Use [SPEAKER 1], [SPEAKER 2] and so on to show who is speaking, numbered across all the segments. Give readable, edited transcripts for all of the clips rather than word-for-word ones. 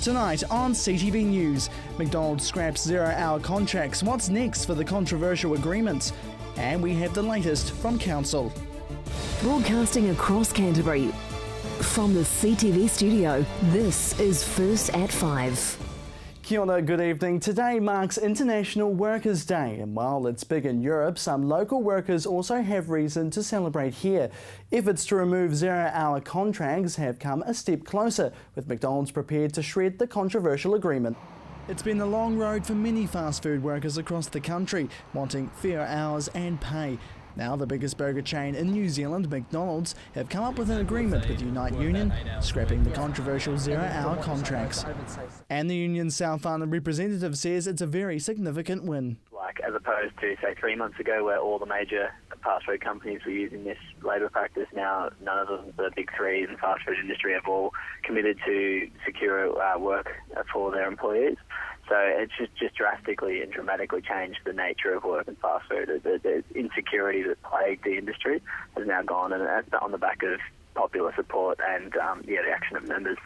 [SPEAKER 1] Tonight on CTV News, McDonald's scraps 0-hour contracts. What's next for the controversial agreement? And we have the latest from Council.
[SPEAKER 2] Broadcasting across Canterbury, from the CTV studio, this is First at 5.
[SPEAKER 1] Kia ora, good evening. Today marks International Workers' Day, and while it's big in Europe, some local workers also have reason to celebrate here. Efforts to remove 0-hour contracts have come a step closer, with McDonald's prepared to shred the controversial agreement. It's been a long road for many fast food workers across the country, wanting fair hours and pay. Now the biggest burger chain in New Zealand, McDonald's, have come up with an agreement with Unite Union, scrapping the controversial 0-hour contracts. And the union's South Island representative says it's a very significant win.
[SPEAKER 3] As opposed to, say, 3 months ago where all the major fast food companies were using this labour practice, now none of them, the big three in the fast food industry, have all committed to secure work for their employees. So it's just drastically and dramatically changed the nature of work in fast food. The insecurity that plagued the industry has now gone, and that's on the back of popular support and the action of members.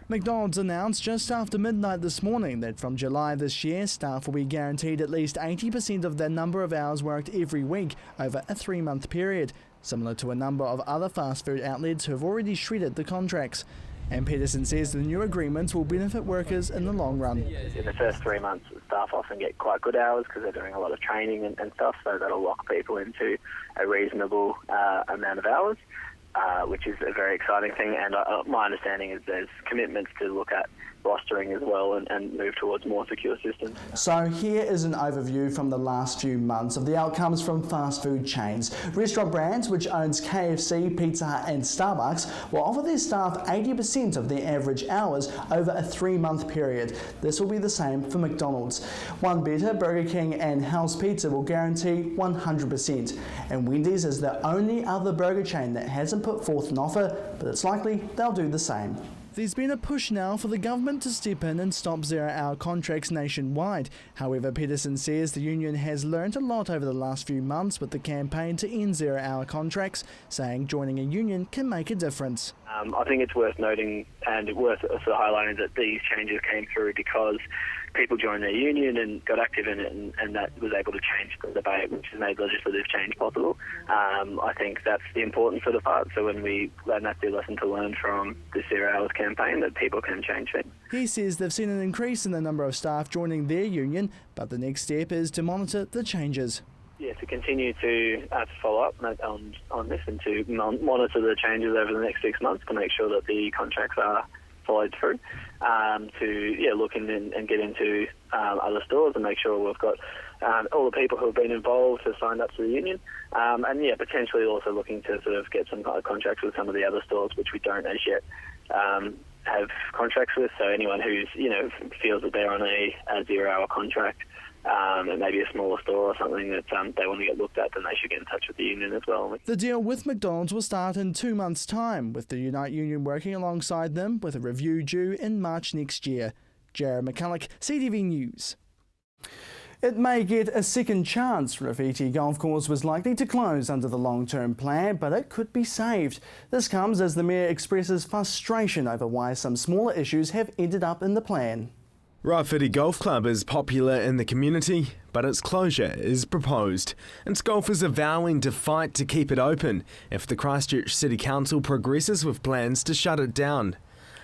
[SPEAKER 1] McDonald's announced just after midnight this morning that from July this year, staff will be guaranteed at least 80% of their number of hours worked every week over a 3-month period, similar to a number of other fast food outlets who have already shredded the contracts. And Peterson says the new agreements will benefit workers in the long run.
[SPEAKER 3] In the first 3 months, staff often get quite good hours because they're doing a lot of training and stuff, so that'll lock people into a reasonable amount of hours. Which is a very exciting thing, and my understanding is there's commitments to look at rostering as well and move towards more secure systems.
[SPEAKER 1] So here is an overview from the last few months of the outcomes from fast food chains. Restaurant Brands, which owns KFC, Pizza Hut and Starbucks, will offer their staff 80% of their average hours over a 3-month period. This will be the same for McDonald's. One Better, Burger King and House Pizza will guarantee 100%. And Wendy's is the only other burger chain that hasn't put forth an offer, but it's likely they'll do the same. There's been a push now for the government to step in and stop 0-hour contracts nationwide. However, Peterson says the union has learnt a lot over the last few months with the campaign to end 0-hour contracts, saying joining a union can make a difference.
[SPEAKER 3] I think it's worth noting and worth also highlighting that these changes came through because people joined their union and got active in it, and that was able to change the debate, which has made legislative change possible. I think that's the important sort of part. So and that's the lesson to learn from the 0 hours campaign, that people can change things.
[SPEAKER 1] He says they've seen an increase in the number of staff joining their union, but the next step is to monitor the changes.
[SPEAKER 3] Yeah, to continue to follow up on this and to monitor the changes over the next 6 months to make sure that the contracts are followed through, to look in and get into other stores and make sure we've got all the people who have been involved who signed up to the union, and potentially also looking to sort of get some kind of contracts with some of the other stores which we don't as yet have contracts with. So anyone who's feels that they're on a 0-hour contract, and maybe a smaller store or something that they want to get looked at, then they should get in touch with the union as well.
[SPEAKER 1] The deal with McDonald's will start in 2 months' time, with the Unite Union working alongside them, with a review due in March next year. Jared McCulloch, CTV News. It may get a second chance. Rafiti Golf Course was likely to close under the long-term plan, but it could be saved. This comes as the Mayor expresses frustration over why some smaller issues have ended up in the plan.
[SPEAKER 4] Rafiti Golf Club is popular in the community, but its closure is proposed. Its golfers are vowing to fight to keep it open if the Christchurch City Council progresses with plans to shut it down.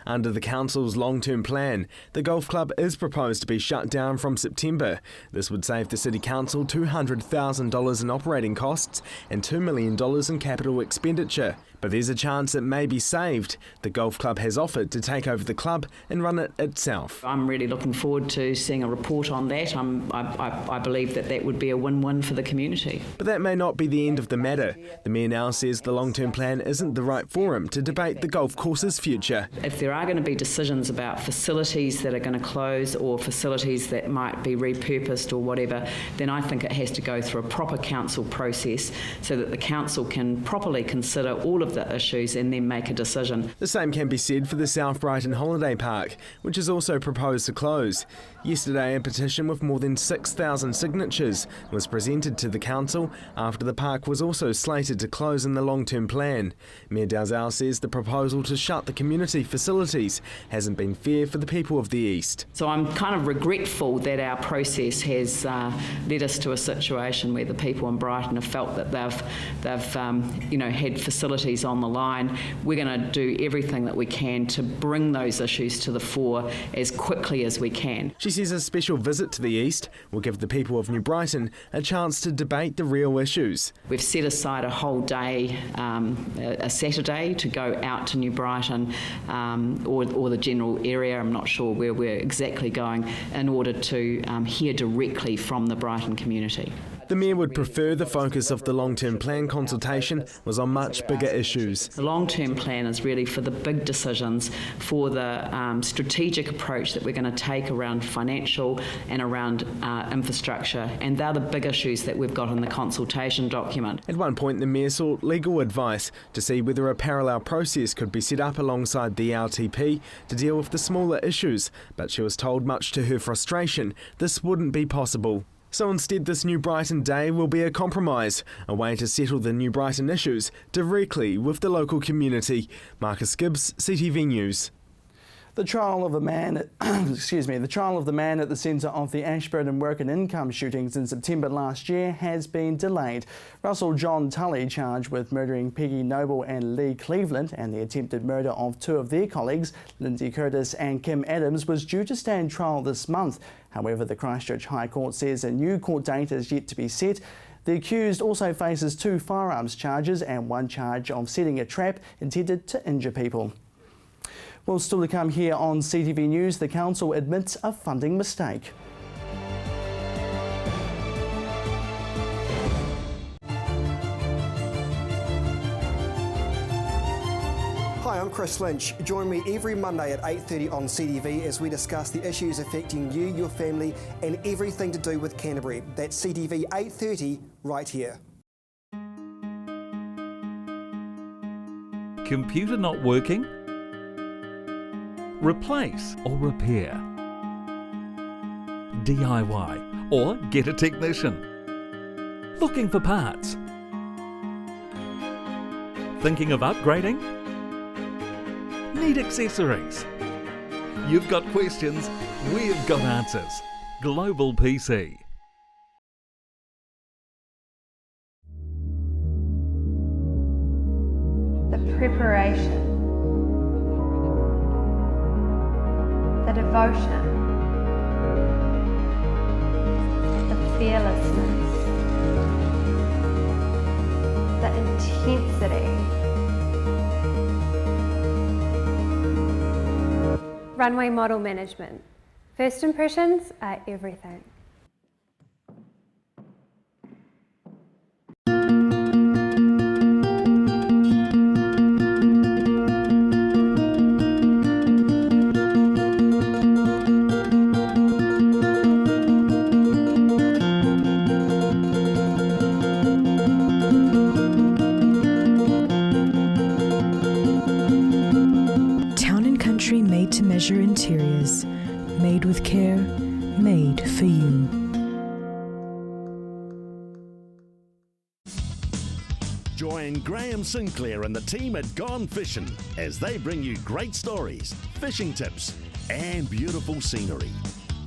[SPEAKER 4] Under the council's long-term plan, the golf club is proposed to be shut down from September. This would save the City Council $200,000 in operating costs and $2 million in capital expenditure. But there's a chance it may be saved. The golf club has offered to take over the club and run it itself.
[SPEAKER 5] I'm really looking forward to seeing a report on that. I believe that would be a win-win for the community.
[SPEAKER 4] But that may not be the end of the matter. The Mayor now says the long-term plan isn't the right forum to debate the golf course's future.
[SPEAKER 5] If there are going to be decisions about facilities that are going to close or facilities that might be repurposed or whatever, then I think it has to go through a proper council process so that the council can properly consider all of of the issues and then make a decision.
[SPEAKER 4] The same can be said for the South Brighton Holiday Park, which is also proposed to close. Yesterday, a petition with more than 6,000 signatures was presented to the council after the park was also slated to close in the long-term plan. Mayor Dalzell says the proposal to shut the community facilities hasn't been fair for the people of the East.
[SPEAKER 5] So I'm kind of regretful that our process has led us to a situation where the people in Brighton have felt that they've had facilities on the line. We're going to do everything that we can to bring those issues to the fore as quickly as we can.
[SPEAKER 4] She says a special visit to the East will give the people of New Brighton a chance to debate the real issues.
[SPEAKER 5] We've set aside a whole day, a Saturday, to go out to New Brighton or the general area. I'm not sure where we're exactly going, in order to hear directly from the Brighton community.
[SPEAKER 4] The Mayor would prefer the focus of the long-term plan consultation was on much bigger issues.
[SPEAKER 5] The long-term plan is really for the big decisions, for the strategic approach that we're going to take around financial and around infrastructure, and they're the big issues that we've got in the consultation document.
[SPEAKER 4] At one point, the Mayor sought legal advice to see whether a parallel process could be set up alongside the LTP to deal with the smaller issues, but she was told, much to her frustration, this wouldn't be possible. So instead, this New Brighton Day will be a compromise, a way to settle the New Brighton issues directly with the local community. Marcus Gibbs, CTV News.
[SPEAKER 1] The trial of the man at the centre of the Ashburton Work and Income shootings in September last year has been delayed. Russell John Tully, charged with murdering Peggy Noble and Lee Cleveland and the attempted murder of two of their colleagues, Lindsay Curtis and Kim Adams, was due to stand trial this month. However, the Christchurch High Court says a new court date is yet to be set. The accused also faces 2 firearms charges and 1 charge of setting a trap intended to injure people. Well, still to come here on CTV News, the council admits a funding mistake.
[SPEAKER 6] Hi, I'm Chris Lynch. Join me every Monday at 8:30 on CTV as we discuss the issues affecting you, your family and everything to do with Canterbury. That's CTV 8:30 right here.
[SPEAKER 7] Computer not working? Replace or repair? DIY or get a technician? Looking for parts? Thinking of upgrading? Need accessories? You've got questions, we've got answers. Global PC.
[SPEAKER 8] The preparation, the devotion, the fearlessness, the intensity. Runway model management. First impressions are everything.
[SPEAKER 9] Made to measure interiors, made with care, made for you.
[SPEAKER 10] Join Graham Sinclair and the team at Gone Fishing as they bring you great stories, fishing tips and beautiful scenery.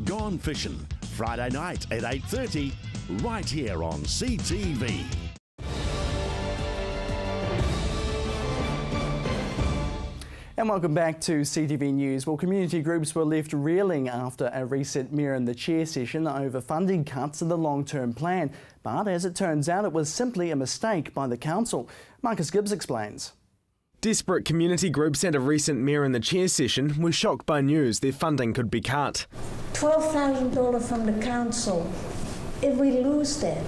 [SPEAKER 10] Gone Fishing, Friday night at 8:30, right here on CTV.
[SPEAKER 1] And welcome back to CTV News. Well, community groups were left reeling after a recent Mayor in the Chair session over funding cuts in the long-term plan. But as it turns out, it was simply a mistake by the council. Marcus Gibbs explains.
[SPEAKER 4] Desperate community groups at a recent Mayor in the Chair session were shocked by news their funding could be cut.
[SPEAKER 11] $12,000 from the council. If we lose that,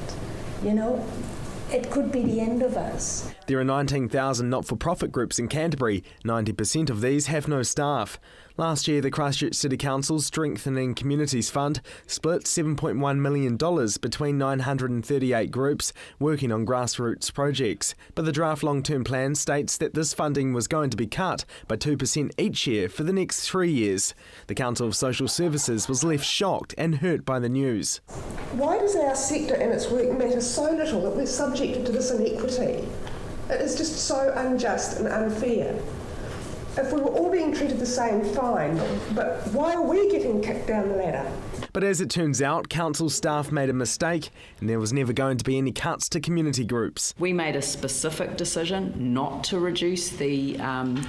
[SPEAKER 11] it could be the end of us.
[SPEAKER 4] There are 19,000 not-for-profit groups in Canterbury. 90% of these have no staff. Last year, the Christchurch City Council's Strengthening Communities Fund split $7.1 million between 938 groups working on grassroots projects. But the draft long-term plan states that this funding was going to be cut by 2% each year for the next 3 years. The Council of Social Services was left shocked and hurt by the news.
[SPEAKER 12] Why does our sector and its work matter so little that we're subjected to this inequity? It is just so unjust and unfair. If we were all being treated the same, fine, but why are we getting kicked down the ladder?
[SPEAKER 4] But as it turns out, council staff made a mistake and there was never going to be any cuts to community groups.
[SPEAKER 5] We made a specific decision not to reduce the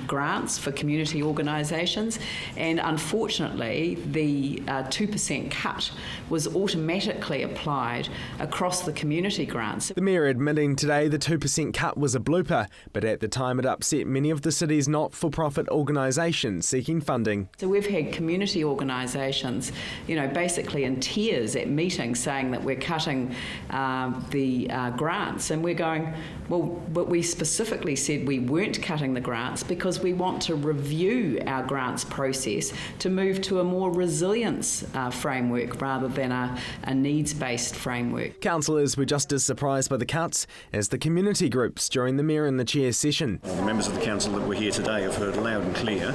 [SPEAKER 5] grants for community organisations, and unfortunately the 2% cut was automatically applied across the community grants.
[SPEAKER 4] The Mayor admitting today the 2% cut was a blooper, but at the time it upset many of the city's not-for-profit organisations seeking funding.
[SPEAKER 5] So we've had community organisations, basically in tears at meetings saying that we're cutting the grants, and we're going, well, but we specifically said we weren't cutting the grants because we want to review our grants process to move to a more resilience framework rather than a needs-based framework.
[SPEAKER 4] Councillors were just as surprised by the cuts as the community groups during the Mayor and the Chair session.
[SPEAKER 13] The members of the council that were here today have heard loud and clear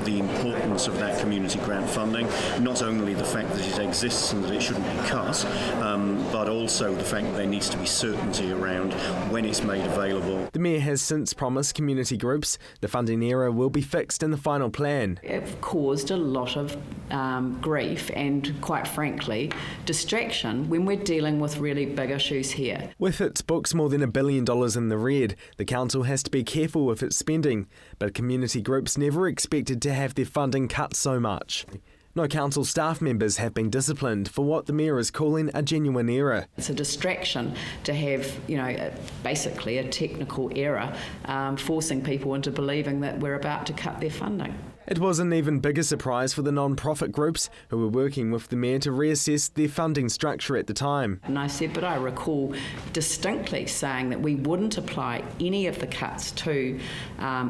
[SPEAKER 13] the importance of that community grant funding, not only the fact that it exists and that it shouldn't be cut, but also the fact that there needs to be certainty around when it's made available.
[SPEAKER 4] The Mayor has since promised community groups the funding error will be fixed in the final plan.
[SPEAKER 5] It caused a lot of grief and, quite frankly, distraction when we're dealing with really big issues here.
[SPEAKER 4] With its books more than $1 billion in the red, the council has to be careful with its spending, but community groups never expected to have their funding cut so much. No council staff members have been disciplined for what the Mayor is calling a genuine error.
[SPEAKER 5] It's a distraction to have, basically a technical error, forcing people into believing that we're about to cut their funding.
[SPEAKER 4] It was an even bigger surprise for the non-profit groups who were working with the Mayor to reassess their funding structure at the time.
[SPEAKER 5] And I said, but I recall distinctly saying that we wouldn't apply any of the cuts to,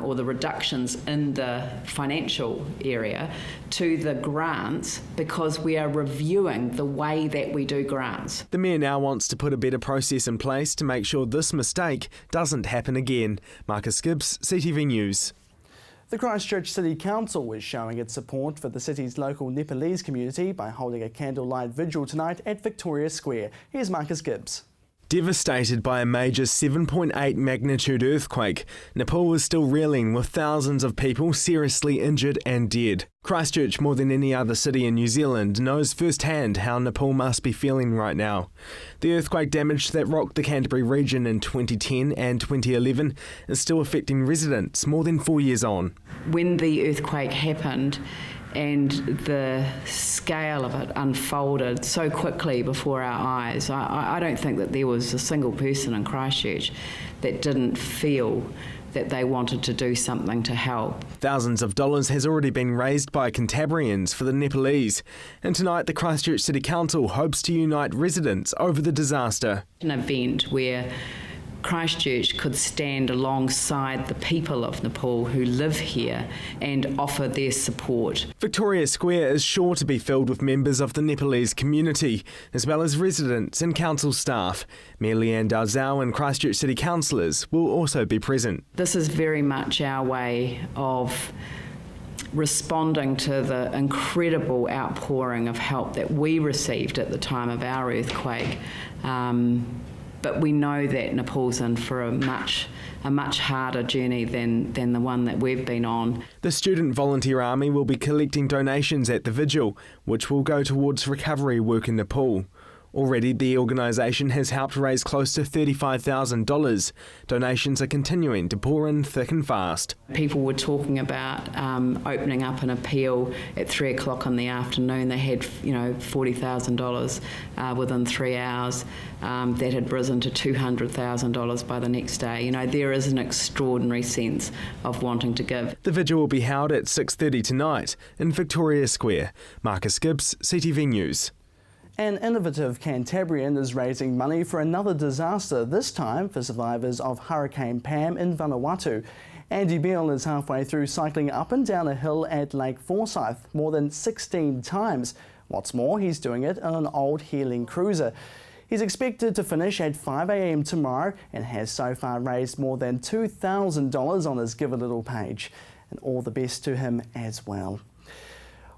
[SPEAKER 5] or the reductions in the financial area to the grants because we are reviewing the way that we do grants.
[SPEAKER 4] The Mayor now wants to put a better process in place to make sure this mistake doesn't happen again. Marcus Gibbs, CTV News.
[SPEAKER 1] The Christchurch City Council is showing its support for the city's local Nepalese community by holding a candlelight vigil tonight at Victoria Square. Here's Marcus Gibbs.
[SPEAKER 4] Devastated by a major 7.8 magnitude earthquake, Nepal is still reeling with thousands of people seriously injured and dead. Christchurch, more than any other city in New Zealand, knows firsthand how Nepal must be feeling right now. The earthquake damage that rocked the Canterbury region in 2010 and 2011 is still affecting residents more than 4 years on.
[SPEAKER 5] When the earthquake happened, and the scale of it unfolded so quickly before our eyes, I don't think that there was a single person in Christchurch that didn't feel that they wanted to do something to help.
[SPEAKER 4] Thousands of dollars has already been raised by Cantabrians for the Nepalese, and tonight the Christchurch City Council hopes to unite residents over the disaster.
[SPEAKER 5] An event where Christchurch could stand alongside the people of Nepal who live here and offer their support.
[SPEAKER 4] Victoria Square is sure to be filled with members of the Nepalese community, as well as residents and council staff. Mayor Leanne Dalzell and Christchurch City councillors will also be present.
[SPEAKER 5] This is very much our way of responding to the incredible outpouring of help that we received at the time of our earthquake. But we know that Nepal's in for a much harder journey than the one that we've been on.
[SPEAKER 4] The Student Volunteer Army will be collecting donations at the vigil, which will go towards recovery work in Nepal. Already, the organisation has helped raise close to $35,000. Donations are continuing to pour in thick and fast.
[SPEAKER 5] People were talking about opening up an appeal at 3 o'clock in the afternoon. They had, $40,000 within 3 hours. That had risen to $200,000 by the next day. There is an extraordinary sense of wanting to give.
[SPEAKER 4] The vigil will be held at 6:30 tonight in Victoria Square. Marcus Gibbs, CTV News.
[SPEAKER 1] An innovative Canterburyan is raising money for another disaster, this time for survivors of Hurricane Pam in Vanuatu. Andy Beale is halfway through cycling up and down a hill at Lake Forsyth more than 16 times. What's more, he's doing it on an old Healing cruiser. He's expected to finish at 5 a.m. tomorrow and has so far raised more than $2,000 on his Give a Little page. And all the best to him as well.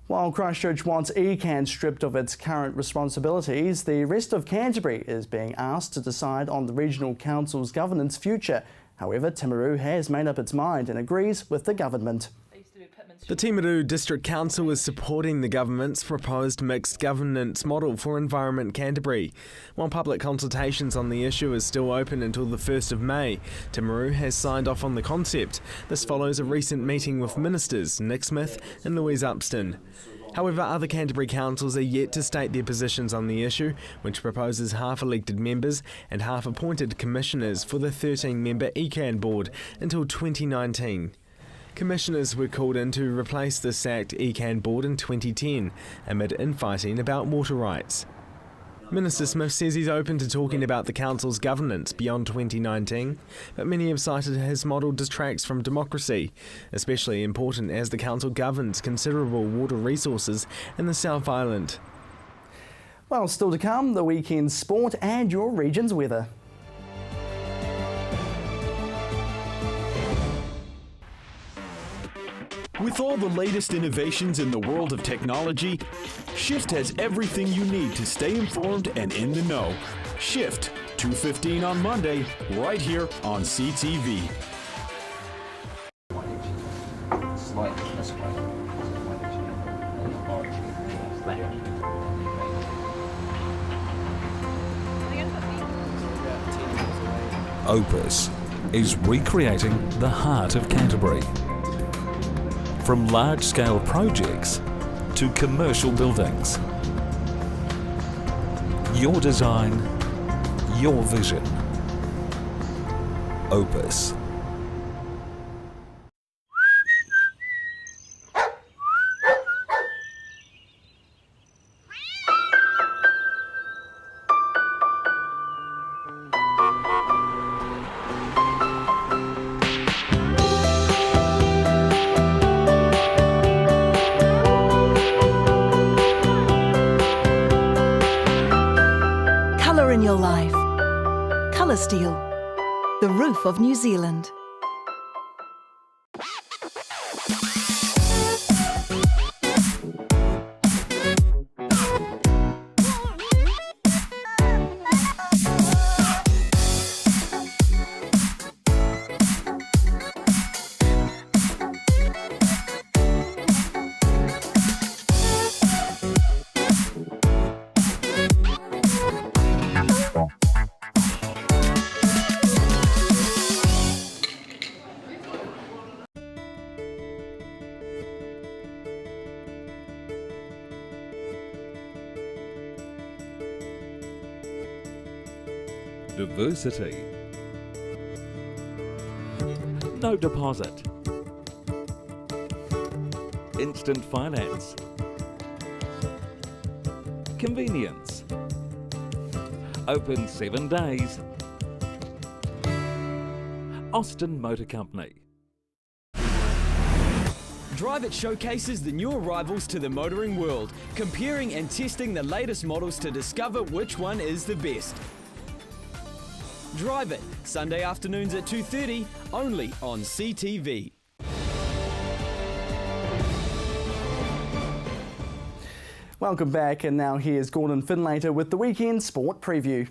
[SPEAKER 1] While Christchurch wants ECAN stripped of its current responsibilities, the rest of Canterbury is being asked to decide on the Regional Council's governance future. However, Timaru has made up its mind and agrees with the government.
[SPEAKER 4] The Timaru District Council is supporting the government's proposed mixed governance model for Environment Canterbury. While public consultations on the issue is still open until the 1st of May, Timaru has signed off on the concept. This follows a recent meeting with ministers Nick Smith and Louise Upston. However, other Canterbury councils are yet to state their positions on the issue, which proposes half elected members and half appointed commissioners for the 13-member ECAN board until 2019. Commissioners were called in to replace the sacked ECAN board in 2010 amid infighting about water rights. Minister Smith says he's open to talking about the council's governance beyond 2019, but many have cited his model detracts from democracy, especially important as the council governs considerable water resources in the South Island.
[SPEAKER 1] Well, still to come, the weekend sport and your region's weather.
[SPEAKER 14] With all the latest innovations in the world of technology, Shift has everything you need to stay informed and in the know. Shift, 2:15 on Monday, right here on CTV.
[SPEAKER 7] Opus is recreating the heart of Canterbury. From large-scale projects to commercial buildings. Your design, your vision. Opus.
[SPEAKER 15] In your life. Colour Steel, the roof of New Zealand.
[SPEAKER 7] Diversity. No deposit. Instant finance. Convenience. Open 7 days. Austin Motor Company.
[SPEAKER 16] Drive It showcases the new arrivals to the motoring world, comparing and testing the latest models to discover which one is the best. Drive It, Sunday afternoons at 2:30, only on CTV.
[SPEAKER 1] Welcome back, and now here's Gordon Finlater with the weekend sport preview.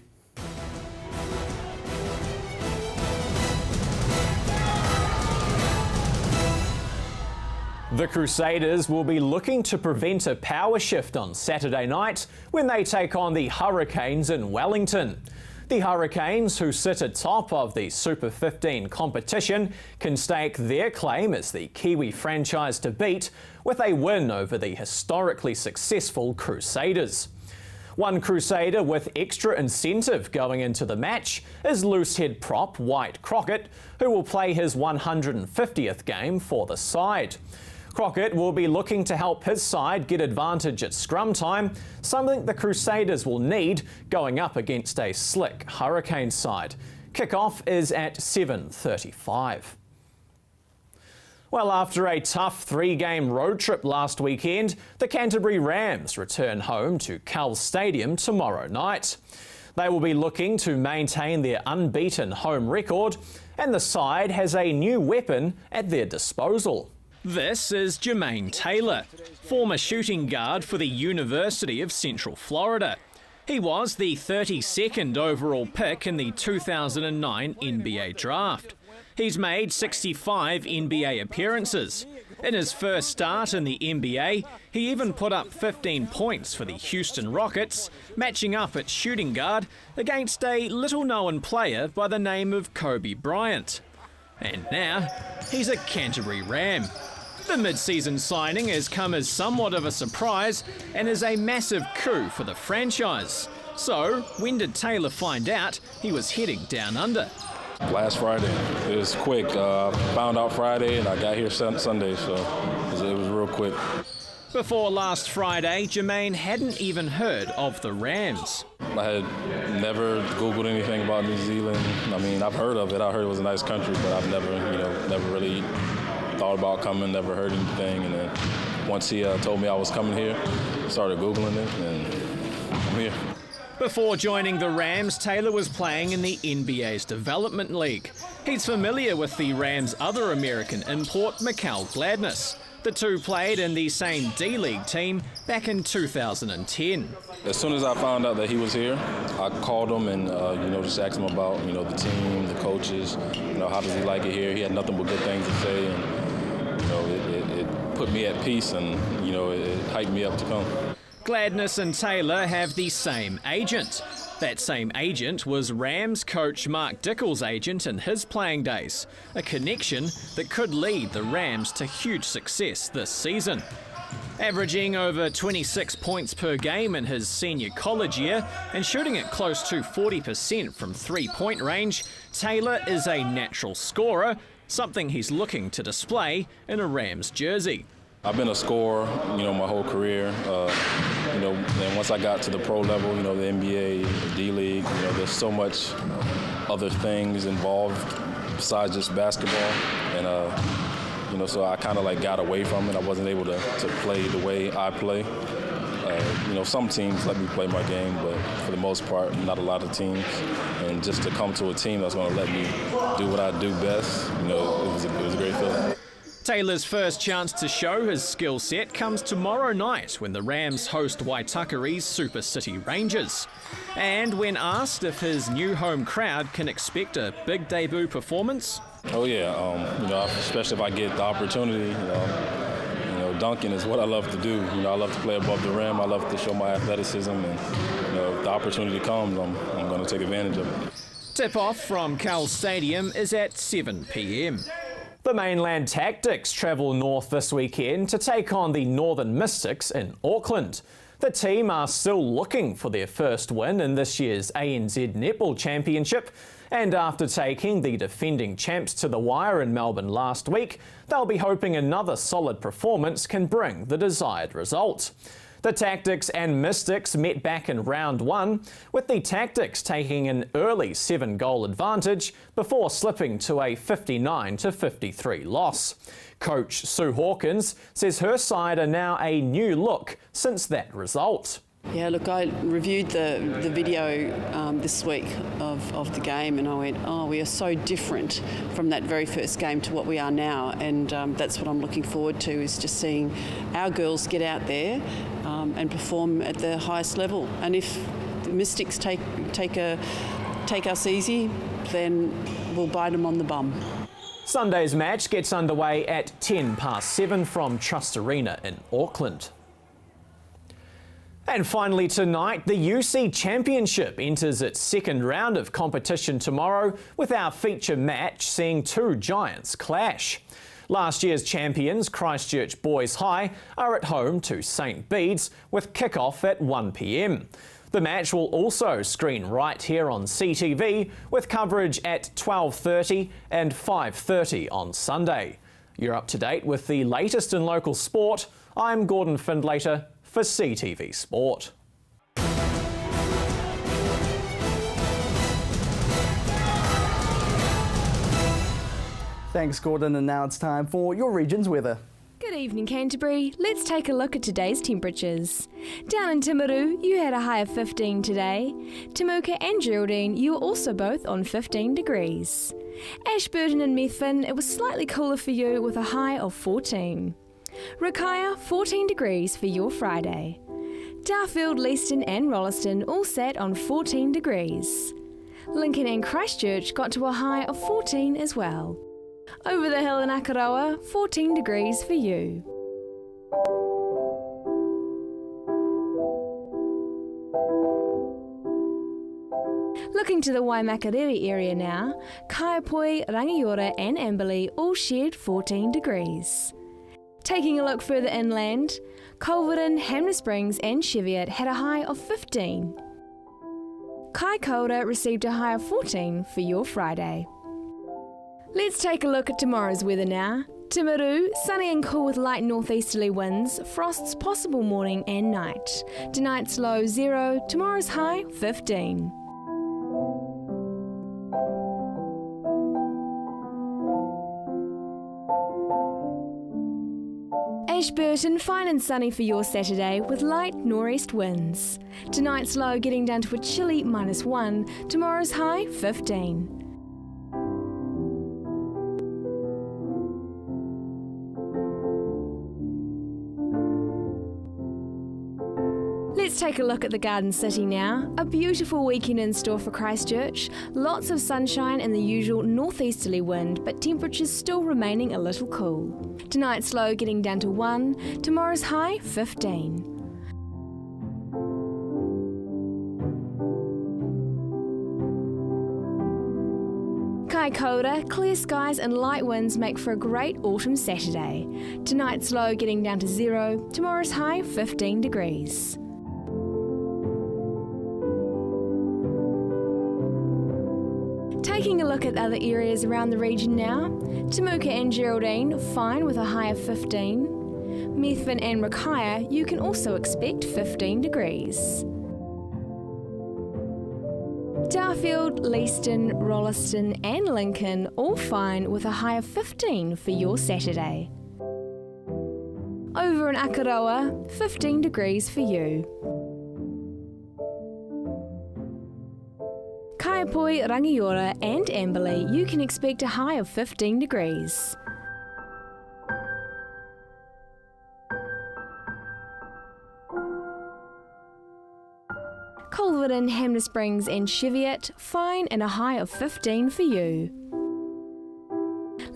[SPEAKER 17] The Crusaders will be looking to prevent a power shift on Saturday night when they take on the Hurricanes in Wellington. The Hurricanes, who sit atop of the Super 15 competition, can stake their claim as the Kiwi franchise to beat with a win over the historically successful Crusaders. One Crusader with extra incentive going into the match is loosehead prop White Crockett, who will play his 150th game for the side. Crockett will be looking to help his side get advantage at scrum time, something the Crusaders will need going up against a slick Hurricanes side. Kick-off is at 7:35. Well, after a tough three-game road trip last weekend, the Canterbury Rams return home to Cal Stadium tomorrow night. They will be looking to maintain their unbeaten home record, and the side has a new weapon at their disposal.
[SPEAKER 18] This is Jermaine Taylor, former shooting guard for the University of Central Florida. He was the 32nd overall pick in the 2009 NBA draft. He's made 65 NBA appearances. In his first start in the NBA, he even put up 15 points for the Houston Rockets, matching up at shooting guard against a little-known player by the name of Kobe Bryant. And now, he's a Canterbury Ram. The mid-season signing has come as somewhat of a surprise and is a massive coup for the franchise. So, when did Taylor find out he was heading down under?
[SPEAKER 19] Last Friday. It was quick. Found out Friday and I got here Sunday, so it was real quick.
[SPEAKER 18] Before last Friday, Jermaine hadn't even heard of the Rams.
[SPEAKER 19] I had never Googled anything about New Zealand. I mean, I've heard of it. I heard it was a nice country, but I've never really thought about coming, never heard anything. And then once he told me I was coming here, I started Googling it, and I'm here.
[SPEAKER 18] Before joining the Rams, Taylor was playing in the NBA's Development League. He's familiar with the Rams' other American import, Mikal Gladness. The two played in the same D-League team back in 2010.
[SPEAKER 19] As soon as I found out that he was here, I called him and just asked him about the team, the coaches, how does he like it here. He had nothing but good things to say, and it put me at peace, and it hyped me up to come.
[SPEAKER 18] Gladness and Taylor have the same agent. That same agent was Rams coach Mark Dickel's agent in his playing days, a connection that could lead the Rams to huge success this season. Averaging over 26 points per game in his senior college year and shooting it close to 40% from three-point range, Taylor is a natural scorer, something he's looking to display in a Rams jersey.
[SPEAKER 19] I've been a scorer, my whole career. And once I got to the pro level, the NBA, the D-League, there's so much other things involved besides just basketball. And, so I kind of got away from it. I wasn't able to play the way I play. Some teams let me play my game, but for the most part, not a lot of teams. And just to come to a team that's going to let me do what I do best, it was a great feeling.
[SPEAKER 18] Taylor's first chance to show his skill set comes tomorrow night when the Rams host Waitakeri's Super City Rangers. And when asked if his new home crowd can expect a big debut performance...
[SPEAKER 19] Oh yeah, especially if I get the opportunity, dunking is what I love to do. I love to play above the rim, I love to show my athleticism, and if the opportunity comes, I'm going to take advantage of it.
[SPEAKER 18] Tip-off from Cal Stadium is at 7 p.m.
[SPEAKER 17] The Mainland Tactics travel north this weekend to take on the Northern Mystics in Auckland. The team are still looking for their first win in this year's ANZ Netball Championship, and after taking the defending champs to the wire in Melbourne last week, they'll be hoping another solid performance can bring the desired result. The Tactics and Mystics met back in round one, with the Tactics taking an early 7-goal advantage before slipping to a 59-53 loss. Coach Sue Hawkins says her side are now a new look since that result.
[SPEAKER 20] Yeah, look, I reviewed the video this week of the game, and I went, we are so different from that very first game to what we are now, and that's what I'm looking forward to, is just seeing our girls get out there and perform at the highest level. And if the Mystics take us easy, then we'll bite them on the bum.
[SPEAKER 17] Sunday's match gets underway at 7:10 from Trust Arena in Auckland. And finally tonight, the UC Championship enters its second round of competition tomorrow, with our feature match seeing two giants clash. Last year's champions, Christchurch Boys High, are at home to St Bede's, with kick-off at 1 p.m. The match will also screen right here on CTV, with coverage at 12:30 and 5:30 on Sunday. You're up to date with the latest in local sport. I'm Gordon Findlater for CTV Sport.
[SPEAKER 1] Thanks, Gordon, and now it's time for your region's weather.
[SPEAKER 21] Good evening, Canterbury. Let's take a look at today's temperatures. Down in Timaru, you had a high of 15 today. Temuka and Geraldine, you were also both on 15 degrees. Ashburton and Methven, it was slightly cooler for you with a high of 14. Rakaia, 14 degrees for your Friday. Darfield, Leeston and Rolleston all sat on 14 degrees. Lincoln and Christchurch got to a high of 14 as well. Over the hill in Akaroa, 14 degrees for you. Looking to the Waimakariri area now, Kaiapoi, Rangiora and Amberley all shared 14 degrees. Taking a look further inland, Culverden, Hamner Springs and Cheviot had a high of 15. Kaikoura received a high of 14 for your Friday. Let's take a look at tomorrow's weather now. Timaru, sunny and cool with light northeasterly winds, frosts possible morning and night. Tonight's low 0, tomorrow's high 15. Ashburton, fine and sunny for your Saturday with light nor'east winds. Tonight's low getting down to a chilly -1, tomorrow's high 15. Let's take a look at the Garden City now. A beautiful weekend in store for Christchurch. Lots of sunshine and the usual northeasterly wind, but temperatures still remaining a little cool. Tonight's low getting down to 1, tomorrow's high 15. Kaikoura, clear skies and light winds make for a great autumn Saturday. Tonight's low getting down to 0, tomorrow's high 15 degrees. Taking a look at other areas around the region now, Temuka and Geraldine, fine with a high of 15. Methven and Rakaia, you can also expect 15 degrees. Darfield, Leeston, Rolleston and Lincoln, all fine with a high of 15 for your Saturday. Over in Akaroa, 15 degrees for you. Kaiapoi, Rangiora and Amberley, you can expect a high of 15 degrees. Culverden, Hamner Springs and Cheviot, fine and a high of 15 for you.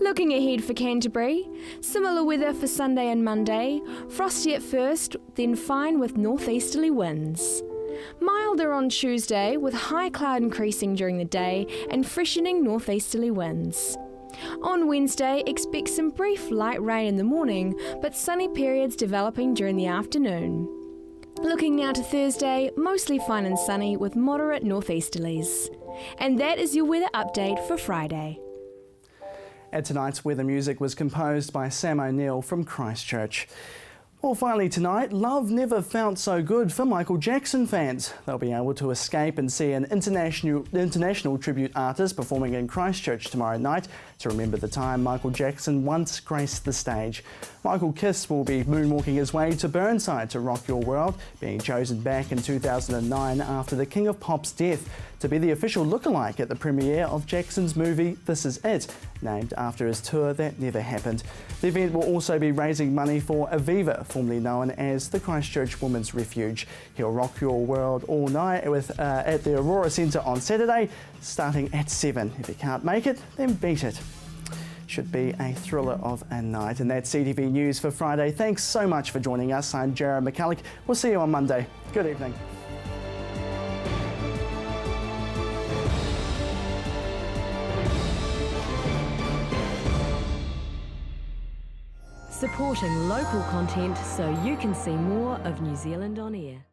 [SPEAKER 21] Looking ahead for Canterbury, similar weather for Sunday and Monday, frosty at first, then fine with northeasterly winds. Milder on Tuesday with high cloud increasing during the day and freshening northeasterly winds. On Wednesday, expect some brief light rain in the morning, but sunny periods developing during the afternoon. Looking now to Thursday, mostly fine and sunny with moderate northeasterlies. And that is your weather update for Friday.
[SPEAKER 1] And tonight's weather music was composed by Sam O'Neill from Christchurch. Well, finally tonight, love never felt so good for Michael Jackson fans. They'll be able to escape and see an international tribute artist performing in Christchurch tomorrow night to remember the time Michael Jackson once graced the stage. Michael Kiss will be moonwalking his way to Burnside to rock your world, being chosen back in 2009 after the King of Pop's death to be the official lookalike at the premiere of Jackson's movie This Is It, named after his tour that never happened. The event will also be raising money for Aviva, formerly known as the Christchurch Women's Refuge. He'll rock your world all night at the Aurora Centre on Saturday, starting at 7. If you can't make it, then beat it. Should be a thriller of a night. And that's CTV News for Friday. Thanks so much for joining us. I'm Jared McCulloch. We'll see you on Monday. Good evening.
[SPEAKER 2] Supporting local content so you can see more of New Zealand on air.